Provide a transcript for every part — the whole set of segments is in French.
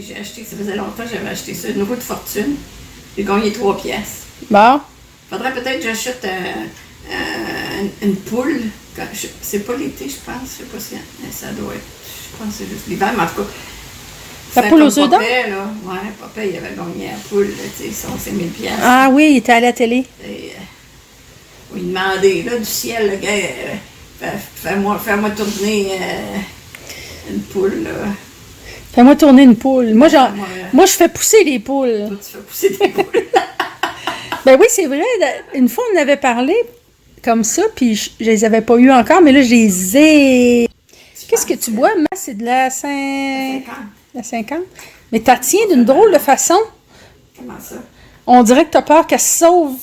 j'ai acheté, ça faisait longtemps que j'avais acheté ça, une roue de fortune. J'ai gagné 3 pièces. Bon. Faudrait peut-être que j'achète une poule. C'est pas l'été, je pense. Je sais pas si ça doit être. Je pense que c'est juste l'hiver, mais en tout cas. La poule aux œufs d'or? Ouais, papa, il avait gagné la poule, tu sais, son 5 000 pièces. Ah oui, il était à la télé. Et, il demandait, là, du ciel, le gars, fais-moi tourner une poule, là. Fais-moi tourner une poule. Moi, je fais pousser les poules. Toi, tu fais pousser des poules. Ben oui, c'est vrai. Une fois, on en avait parlé comme ça, puis je les avais pas eues encore, mais là, je les ai. Qu'est-ce que tu bois, Ma? C'est de la 50. La 50? Mais t'as tiens d'une drôle de façon. Comment ça? On dirait que t'as peur qu'elle se sauve.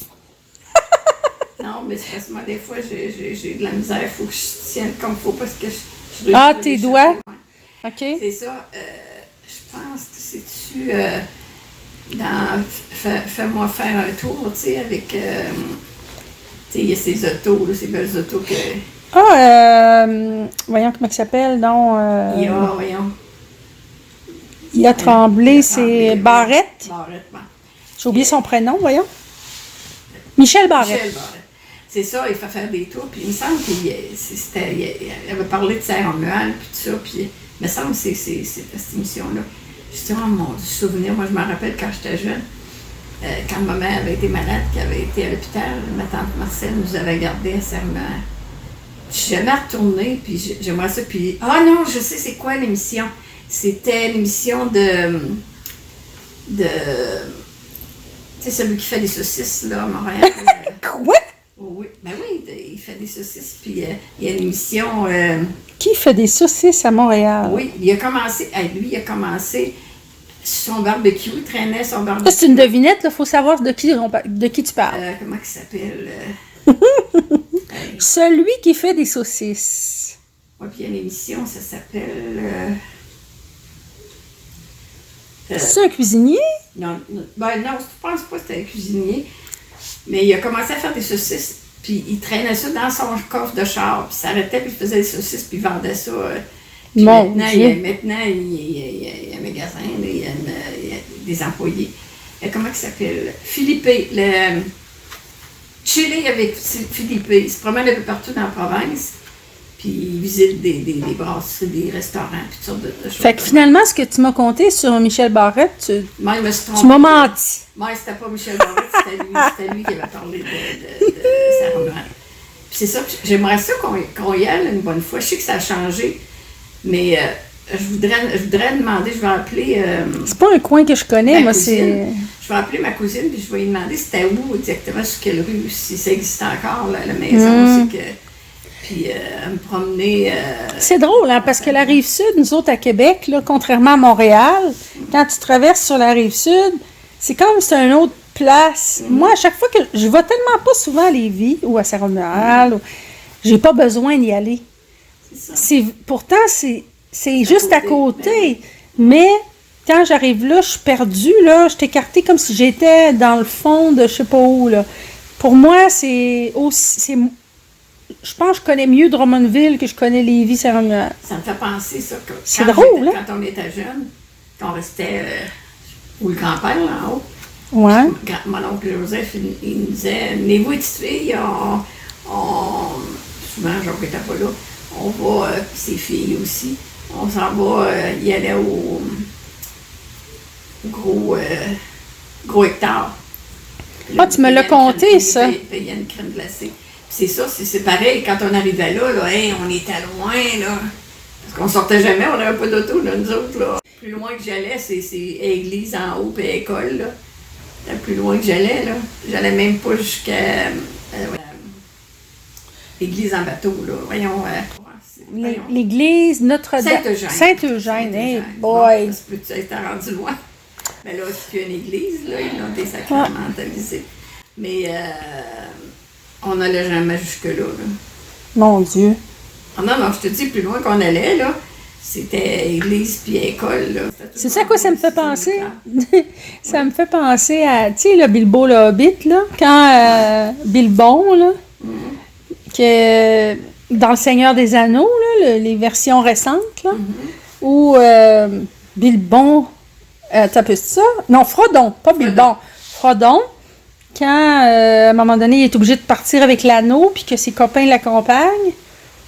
Non, mais c'est parce que moi, des fois, j'ai de la misère. Il faut que je tienne comme il faut parce que je Ah, tes doigts? OK. C'est ça. Je pense que c'est-tu dans Fais-moi faire un tour, tu sais, avec. Tu sais, il y a ces autos, là, ces belles autos que. Ah, voyons comment il s'appelle, non? Voyons. Il a Tremblay, c'est Barrette. Barrette, bon. J'ai oublié son prénom, voyons. Michel Barrette. Michel Barrette. C'est ça, il fait faire des tours, puis il me semble qu'il avait parlé de Saint-Romuald, puis tout ça, puis il me semble que c'est cette émission-là. Je dis, oh mon Dieu, souvenir, moi je me rappelle quand j'étais jeune, quand ma mère avait été malade, qu'elle avait été à l'hôpital, ma tante Marcelle nous avait gardés à Saint-Romuald. Je suis jamais retournée, puis j'aimerais ça, puis... Ah non, je sais c'est quoi l'émission. C'était l'émission de... Tu sais, celui qui fait des saucisses, là, à Montréal. Quoi? Oui, ben oui, il fait des saucisses, puis il y a une émission... Qui fait des saucisses à Montréal? Oui, il a commencé... lui, il a commencé son barbecue, il traînait son barbecue. Ça, c'est une devinette, il faut savoir de qui tu parles. Comment il s'appelle? Celui qui fait des saucisses. Oui, puis il y a une émission, ça s'appelle... c'est un cuisinier? Non, je pense pas que c'était un cuisinier. Mais il a commencé à faire des saucisses, puis il traînait ça dans son coffre de char, puis il s'arrêtait, puis il faisait des saucisses, puis il vendait ça. Puis maintenant, il y a un magasin, il y a des employés. Comment il s'appelle? Philippe, le Chili avec Philippe. Il se promène un peu partout dans la province, puis il visite des brasseries, des restaurants, puis toutes sortes de choses. Fait que finalement, ce que tu m'as conté sur Michel Barrette, Moi, il me suis trompée. tu m'as menti. Moi, c'était pas Michel Barrette, c'était lui qui avait parlé de Saint-Romuald. Puis c'est ça, j'aimerais ça qu'on y aille une bonne fois. Je sais que ça a changé, mais je voudrais demander, je vais appeler... c'est pas un coin que je connais, moi, c'est... Je vais appeler ma cousine, puis je vais lui demander c'était où exactement, sur quelle rue, si ça existe encore, la maison, aussi que... Puis me promener... C'est drôle, hein, parce que la Rive-Sud, nous autres à Québec, là, contrairement à Montréal, quand tu traverses sur la Rive-Sud, c'est comme si c'est une autre place. Moi, à chaque fois que... Je vais tellement pas souvent à Lévis ou à Saint-Romuald, j'ai pas besoin d'y aller. Pourtant, c'est juste à côté. Mais quand j'arrive là, je suis perdue, là, je suis écartée comme si j'étais dans le fond de je sais pas où, là. Pour moi, c'est aussi... Je pense que je connais mieux Drummondville que je connais Lévis, Saint-Romuald. Ça me fait penser ça. C'est drôle, hein? Quand on était jeune, qu'on restait où le grand-père, là, en haut. Ouais. Mon oncle Joseph, il nous disait, venez-vous, les petites filles, souvent, Jacques n'était pas là, on va, ses filles aussi, on s'en va, y aller au gros hectare. Ah, tu me l'as compté, ça. Il y a une crème glacée. C'est ça, c'est pareil, quand on arrivait là, on était loin, là. Parce qu'on sortait jamais, on n'avait pas d'auto, là, nous autres, là. Plus loin que j'allais, c'est église en haut, puis école, là. Le plus loin que j'allais, là. J'allais même pas jusqu'à l'église en bateau, là. Voyons. L'église Notre-Dame. Saint-Eugène. Saint-Eugène, hey, boy. Ça été rendu loin. Mais là, c'est une église, là. Ils l'ont désacramentalisé. Mais on n'allait jamais jusque-là, là. Mon Dieu. Ah non, je te dis, plus loin qu'on allait, là, c'était église puis école, là. C'est ça à quoi ça me fait penser? Ça me fait penser à, tu sais, le Bilbo le Hobbit, là, quand Bilbon, là, que dans Le Seigneur des Anneaux, là, les versions récentes, là, où Bilbon t'as plus ça? Non, Frodon, pas Bilbon. Frodon, quand, à un moment donné, il est obligé de partir avec l'anneau, puis que ses copains l'accompagnent.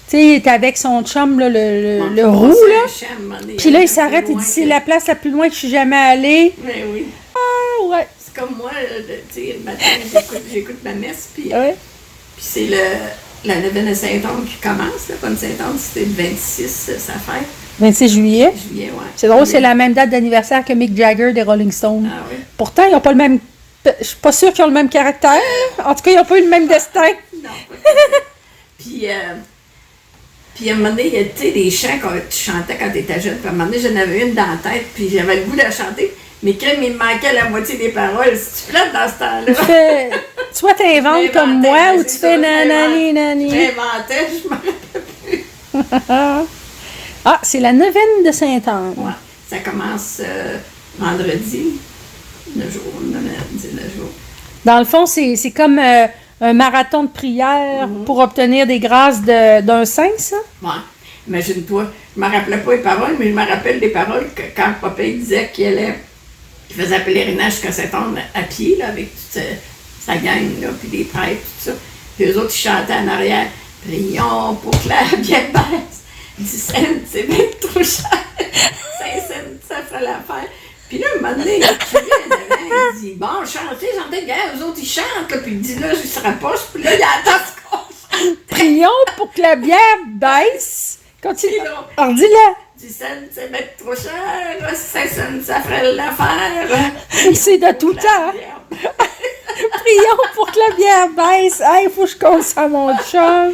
Tu sais, il est avec son chum, là, le roux, là. Puis là, il s'arrête et dit, c'est la place la plus loin que je suis jamais allée. Mais oui. Ah, ouais. C'est comme moi, tu sais, le matin, j'écoute ma messe, puis c'est la neuvaine de Saint-Onge qui commence, là. Bonne Saint-Onge, c'était le 26, sa fête. 26 juillet. Juillet, ouais. C'est drôle, c'est la même date d'anniversaire que Mick Jagger des Rolling Stones. Ah oui. Pourtant, ils n'ont pas le même... Je suis pas sûre qu'ils ont le même caractère. En tout cas, ils n'ont pas eu le même destin. Non, pas Puis, puis à un moment donné, il y a, tu sais, des chants que tu chantais quand tu étais jeune. Puis à un moment donné, j'en avais une dans la tête, puis j'avais le goût de la chanter. Mais quand il me manquait la moitié des paroles, si tu plates dans ce temps-là. Soit tu inventes comme moi, ou tu fais nanani, nani. J'inventais, je m'en rappelle plus. Ah, c'est la neuvaine de Saint-Anne. Ouais, ça commence vendredi. Le jour. Dans le fond, c'est comme un marathon de prière pour obtenir des grâces d'un saint, ça? Ouais. Imagine-toi, je ne me rappelais pas les paroles, mais je me rappelle des paroles que quand papa il disait qu'il faisait un pèlerinage jusqu'à Saint-Anne à pied, là, avec toute sa gang, là, puis des prêtres, tout ça. Puis eux autres, ils chantaient en arrière, « Prions pour que la bière baisse. 10 cents, c'est bien trop cher. 5 cents, ça ferait l'affaire. » Puis là, un moment donné, il dit, bon, chantez, gars, eux autres, ils chantent, là, puis il dit, là, je serai pas, puis là, il attend ce qu'on chante. Prions pour que la bière baisse. Continue. Alors, dis-le. 10 cents, c'est bien trop cher, 5 cents, ça ferait l'affaire. C'est de tout temps. Prions pour que la bière baisse. Il faut que je compte ça à mon chum. Ah,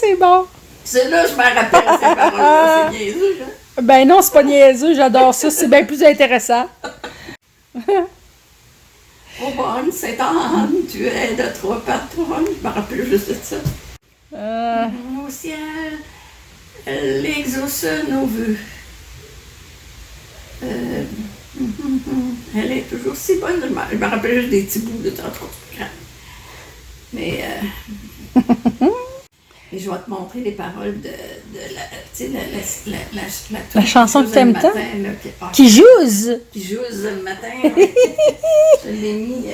c'est bon. C'est là, je me rappelle ces paroles-là, c'est niaiseux, hein? Ben non, c'est pas niaiseux, j'adore ça, c'est bien plus intéressant. Ô bonne Sainte-Anne, tu es de trois patronnes, je me rappelle juste de ça. Au ciel, elle exauce nos vœux. Elle est toujours si bonne, je me rappelle juste des petits bouts de temps trop grand. Mais et je vais te montrer les paroles de la chanson que t'aimes tant. Qui joue Qui joue le matin. Ouais. Je l'ai mis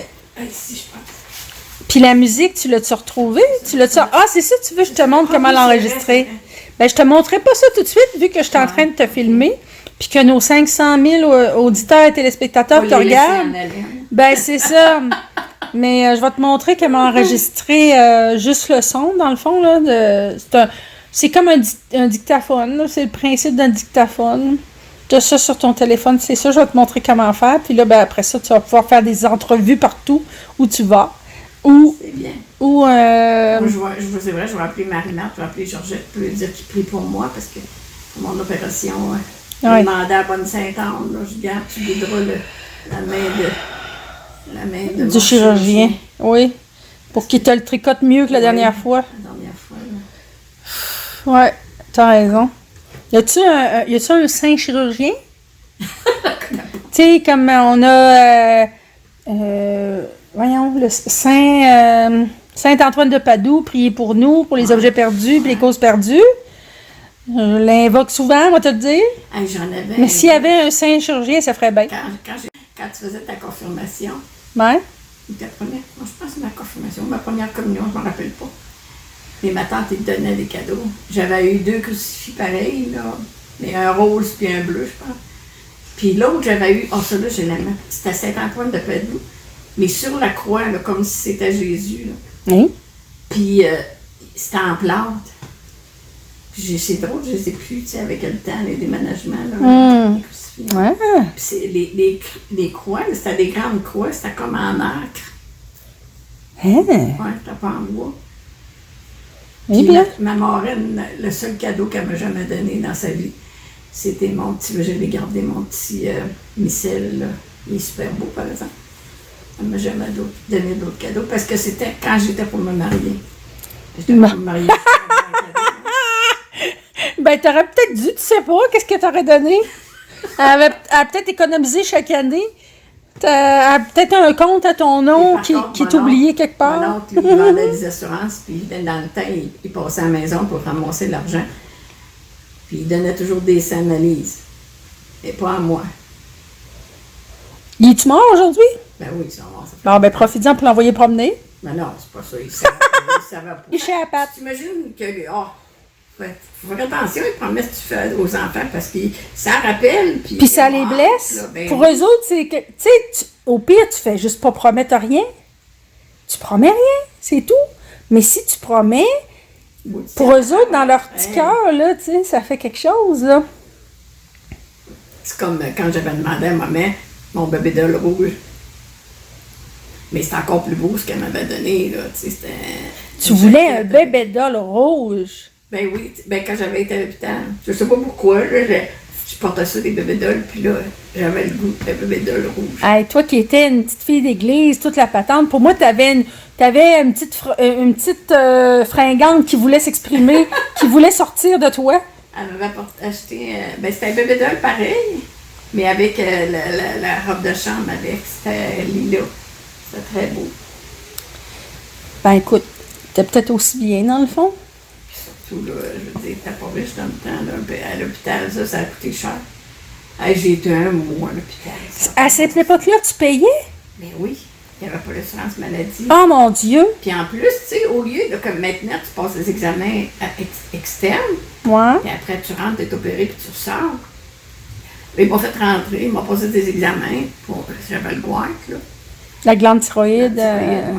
ici, je pense. Puis la musique, tu l'as-tu retrouvée? Ah, c'est ça, tu veux que je te montre comment l'enregistrer? Ben, je te montrerai pas ça tout de suite, vu que je suis en train de te filmer, puis que nos 500 000 auditeurs et téléspectateurs te regardent. Ben, c'est ça. Mais je vais te montrer comment enregistrer juste le son, dans le fond. Là, c'est comme un dictaphone. Là, c'est le principe d'un dictaphone. Tu as ça sur ton téléphone, c'est ça. Je vais te montrer comment faire. Puis là, ben, après ça, tu vas pouvoir faire des entrevues partout où tu vas. C'est bien. Moi, c'est vrai, je vais appeler Marie-Marthe, je vais appeler Georgette pour lui dire qu'il prie pour moi parce que pour mon opération, je demandais à Bonne Sainte-Anne. Je garde, tu guideras la main de du chirurgien. Oui. Pour qu'il te le tricote mieux que la dernière fois. La dernière fois, là. Ouais, t'as raison. Y a-tu un saint chirurgien? Tu sais, comme on a... voyons, le Saint-Antoine de Padoue, priez pour nous, pour les objets perdus et les causes perdues. Je l'invoque souvent, on va te le dire. J'en avais. Mais s'il y avait un saint chirurgien, ça ferait bien. Quand tu faisais ta confirmation, ouais. Ta première, moi, je pense que c'est ma confirmation, ma première communion, je ne me rappelle pas. Mais ma tante, elle donnait des cadeaux. J'avais eu 2 crucifix pareils, là. Mais un rose puis un bleu, je pense. Puis l'autre, j'avais eu, ça là, je l'aimais. C'était Saint-Antoine de Padoue. Mais sur la croix, là, comme si c'était Jésus. Là. Oui. Puis c'était en plâtre. Puis c'est drôle, je ne sais plus, tu sais, avec le temps, les déménagements, là, les crucifix. Ouais. Puis les croix, c'était des grandes croix, c'était comme en nacre. Ouais, c'était pas en bois. Eh bien. Ma marraine, le seul cadeau qu'elle m'a jamais donné dans sa vie, c'était mon petit, je l'ai gardé, mon petit missel, là. Il est super beau, par exemple. Elle ne m'a jamais donné d'autres cadeaux parce que c'était quand j'étais pour me marier. J'étais pour me marier. Ben, t'aurais peut-être dû, tu sais pas, qu'est-ce que t'aurais donné? Elle a peut-être économisé chaque année. Elle a peut-être un compte à ton nom qui est oublié quelque part. Mon oncle, il vendait des assurances, puis dans le temps, il passait à la maison pour ramasser de l'argent. Puis il donnait toujours des cents à Lise. Et pas à moi. Il est-tu mort aujourd'hui? Ben oui, ils sont morts. Ça fait Bon, ben profite-en pour l'envoyer promener. Mais non, c'est pas ça. Il savait pas. Il chie à la patte. T'imagines que. Faut faire attention aux promesses que tu fais aux enfants parce que ça rappelle. Puis ça les blesse. Là, ben, pour eux autres, c'est que, tu sais, au pire, tu fais juste pas promettre rien. Tu promets rien, c'est tout. Mais si tu promets, pour eux autres, dans leur petit cœur, là, tu sais, ça fait quelque chose, là. C'est comme quand j'avais demandé à ma mère mon bébé doll rouge. Mais c'est encore plus beau ce qu'elle m'avait donné, là. Tu sais, c'était. Tu voulais un bébé doll rouge. Ben oui, ben quand j'avais été à l'hôpital. Je sais pas pourquoi, là, je portais ça des bébés dolls, puis là, j'avais le goût de bébé doll rouge. Hey, toi qui étais une petite fille d'église, toute la patente, pour moi, t'avais une petite, fringante qui voulait s'exprimer, qui voulait sortir de toi. Elle m'avait acheté, ben c'était un bébé doll pareil, mais avec la robe de chambre avec, c'était lilas. C'était très beau. Ben écoute, t'es peut-être aussi bien dans le fond. Surtout, là, je veux dire, t'as pas riche dans le temps, là, à l'hôpital, ça a coûté cher. Hey, j'ai été un mois à l'hôpital. À cette époque-là, tu payais? Mais oui, il n'y avait pas l'assurance maladie. Oh mon Dieu! Puis en plus, tu sais, au lieu de, comme maintenant, tu passes des examens externes, Ouais. puis après tu rentres, tu es opéré, puis tu ressors. Ils m'ont fait rentrer, ils m'ont passé des examens, pour, j'avais le goitre, là. La glande thyroïde. Ouais,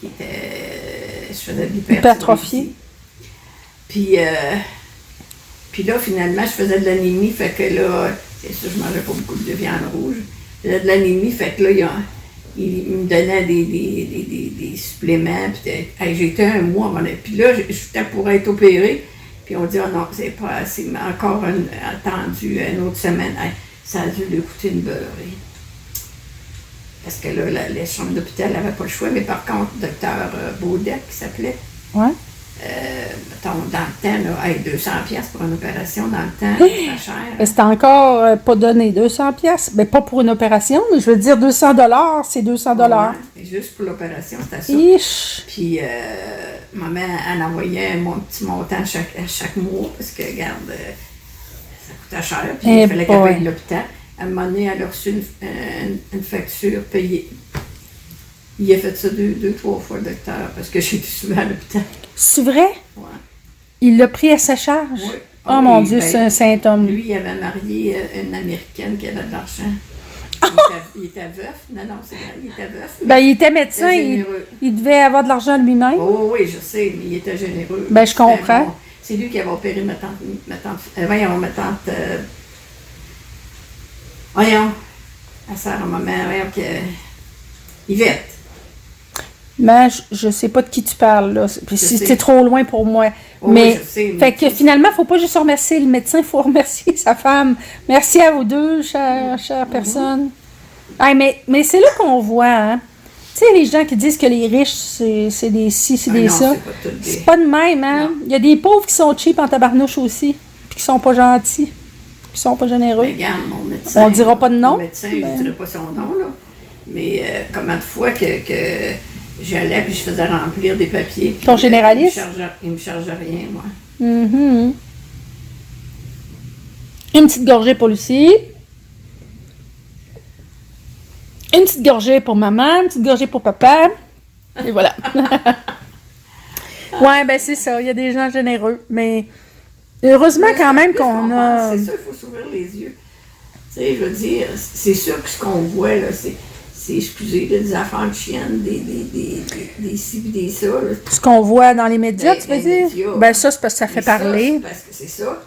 qui était, je faisais de hypertrophie. Puis là, finalement, je faisais de l'anémie, fait que là, c'est sûr, je mangeais pas beaucoup de viande rouge. Je faisais de l'anémie, fait que là, il me donnait des suppléments. Puis hey, j'étais un mois avant. Puis là, j'étais pour être opérée. Puis on dit, oh non, c'est pas assez, mais encore attendu une autre semaine. Hey, ça a dû lui coûter une beurrée. Parce que là, les chambres d'hôpital n'avaient pas le choix. Mais par contre, le docteur Baudet, qui s'appelait, Ouais. mettons, dans le temps, là, hey, 200$ pour une opération, dans le temps, c'est pas cher. C'est encore pas donné 200$. Mais pas pour une opération, mais je veux dire 200$, c'est 200$. Ouais, juste pour l'opération, c'était ça. Ish. Puis, maman, elle envoyait mon petit montant chaque mois, parce que, regarde, ça coûtait cher, puis il fallait qu'elle paye l'hôpital. À un moment donné, elle a reçu une facture payée. Il a fait ça deux, trois fois, le docteur, parce que j'étais souvent à l'hôpital. C'est vrai? Ouais. Il l'a pris à sa charge? Oui. Oh mon Dieu, c'est un saint homme. Lui, il avait marié une Américaine qui avait de l'argent. Il était veuf. Non, c'est vrai, il était veuf. Ben, il était médecin, il devait avoir de l'argent lui-même. Oh, oui, je sais, mais il était généreux. Ben, je comprends. Bon. C'est lui qui avait opéré ma tante. Voyons, la sœur à ma mère, voyons, Yvette. Mais je sais pas de qui tu parles, là. Puis si c'est trop loin pour moi. Oh, mais, oui, je sais, fait que finalement, faut pas juste remercier le médecin, il faut remercier sa femme. Merci à vous deux, chères personnes. Hey, mais c'est là qu'on voit, hein. Tu sais, les gens qui disent que les riches, c'est des ci, c'est des ça. C'est pas de même, hein. Il y a des pauvres qui sont cheap en tabarnouche aussi, puis qui sont pas gentils, qui sont pas généreux. Mais regarde, mon médecin. On dira pas de nom. Mon médecin, je ne dirai pas son nom, là. Mais combien de fois que j'allais puis je faisais remplir des papiers. Ton généraliste? Il me chargeait rien, moi. Mm-hmm. Une petite gorgée pour Lucie. Une petite gorgée pour maman, une petite gorgée pour papa. Et voilà. Ouais, ben c'est ça. Il y a des gens généreux. Mais heureusement quand même qu'on a... C'est ça, il faut s'ouvrir les yeux. Tu sais, je veux dire, c'est sûr que ce qu'on voit, là, c'est excusez, des affaires de chiennes, des ci, des ça. Là. Ce qu'on voit dans les médias, tu veux dire? Médias, ben ça, c'est parce que ça fait parler. Parce que c'est ça.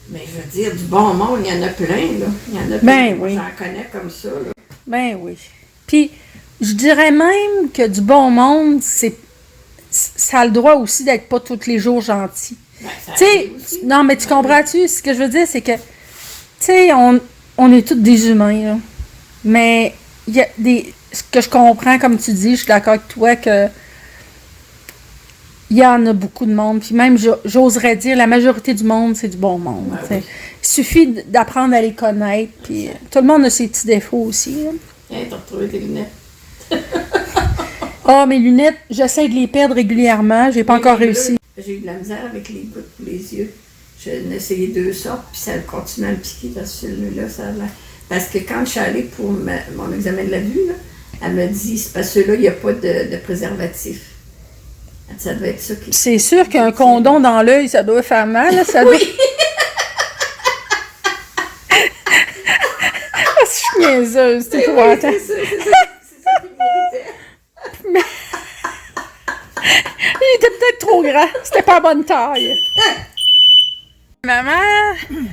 Mais je veux dire, du bon monde, il y en a plein, là. Il y en a plein. Ben oui. J'en connais comme ça, là. Ben oui. Puis, je dirais même que du bon monde, ça a le droit aussi d'être pas tous les jours gentil. Ben, tu sais, non, mais tu comprends-tu? Ce que je veux dire, c'est que, tu sais, on est tous des humains, là. Mais... il y a ce que je comprends, comme tu dis, je suis d'accord avec toi que il y en a beaucoup de monde. Puis même, j'oserais dire, la majorité du monde, c'est du bon monde. Ouais, oui. Il suffit d'apprendre à les connaître. Puis tout le monde a ses petits défauts aussi. Hey, t'as retrouvé tes lunettes. Ah, mes lunettes, j'essaie de les perdre régulièrement. J'ai pas encore réussi. J'ai eu de la misère avec les gouttes pour les yeux. J'en ai essayé 2 sortes, puis ça continue à me piquer dans celui-là. Ça a l'air... Parce que quand je suis allée pour mon examen de la vue, là, elle m'a dit, c'est parce que là, il n'y a pas de préservatif. Ça doit être ça qui... C'est sûr qu'un condom dans l'œil, ça doit faire mal. Là, ça doit... Oui! Je suis niaiseuse, c'est épouvantable. C'est ça qu'il méritait. Il était peut-être trop grand. C'était pas à bonne taille. Maman,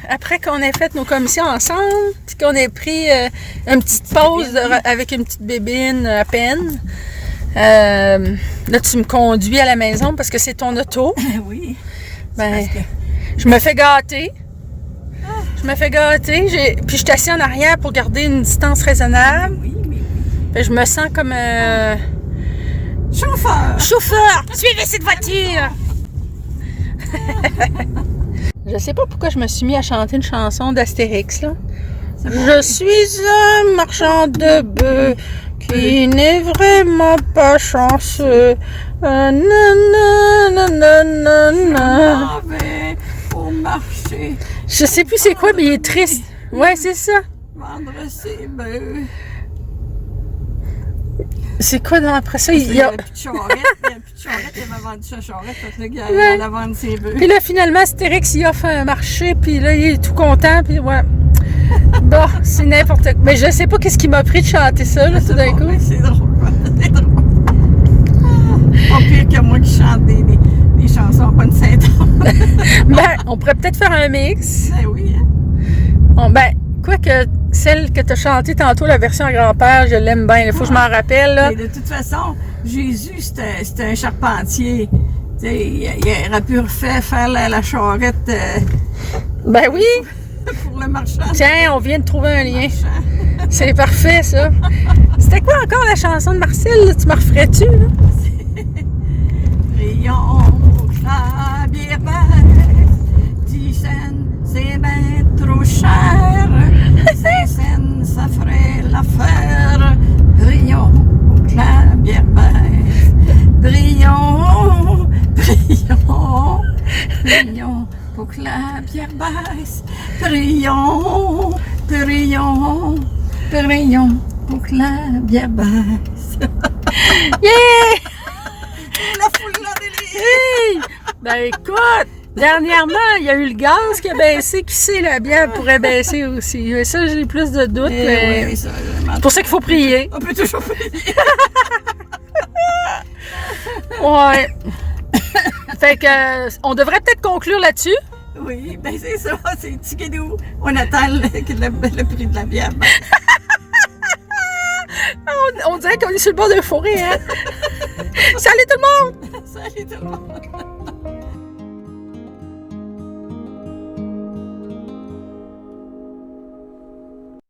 après qu'on ait fait nos commissions ensemble, puis qu'on ait pris une petite pause avec une petite bébine à peine, là, tu me conduis à la maison parce que c'est ton auto. Oui. Ben, je me fais gâter. Je me fais gâter. Puis je suis assise en arrière pour garder une distance raisonnable. Oui. Puis je me sens comme Chauffeur! chauffeur. Suivez cette voiture! Je sais pas pourquoi je me suis mis à chanter une chanson d'Astérix, là. Je suis un marchand de bœufs qui n'est vraiment pas chanceux. Je vais au marché. Je sais plus c'est quoi, mais il est triste. Ouais, c'est ça. Vendre ses bœufs. C'est quoi dans après ça? Il y avait plus de charrette. Il avait vendu sa charrette. Parce que le gars, il allait vendre ses bœufs. Puis là, finalement, Astérix, il a fait un marché, puis là, il est tout content, puis ouais. Bon, c'est n'importe quoi. Mais je sais pas qu'est-ce qui m'a pris de chanter ça, là, tout d'un coup. C'est drôle. C'est drôle. Pas pire que moi qui chante des chansons pas de Saint-Anne. Ben, on pourrait peut-être faire un mix. Ben oui, hein. Bon, ben, quoique celle que tu as chantée tantôt, la version à grand-père, je l'aime bien. Il faut que je m'en rappelle, là. Mais de toute façon, Jésus, c'était un charpentier. Tu sais, il aurait pu faire la charrette Ben oui. pour le marchand. Tiens, on vient de trouver un lien. Marchand. C'est parfait, ça. C'était quoi encore la chanson de Marcel, là? Tu me referais-tu, là? Rayon, la bière baisse, 10 cents, c'est ben trop cher. 5 cents, ça ferait l'affaire. Brillons, la bière baisse. Brillons, pour que la bière baisse. Brillons, pour que la bière baisse. Yeah! La foule là, délire! Hey! Ben écoute, dernièrement, il y a eu le gaz qui a baissé. Qui sait, la bière pourrait baisser aussi. Mais ça, j'ai plus de doutes. Mais... Oui, ça, c'est pour ça qu'il faut prier. on peut toujours prier. Ouais. Fait que, on devrait peut-être conclure là-dessus. Oui, ben c'est ça, c'est tiquet-nous. On attend le prix de la bière. On dirait qu'on est sur le bord d'un forêt, hein? Salut tout le monde! Salut tout le monde!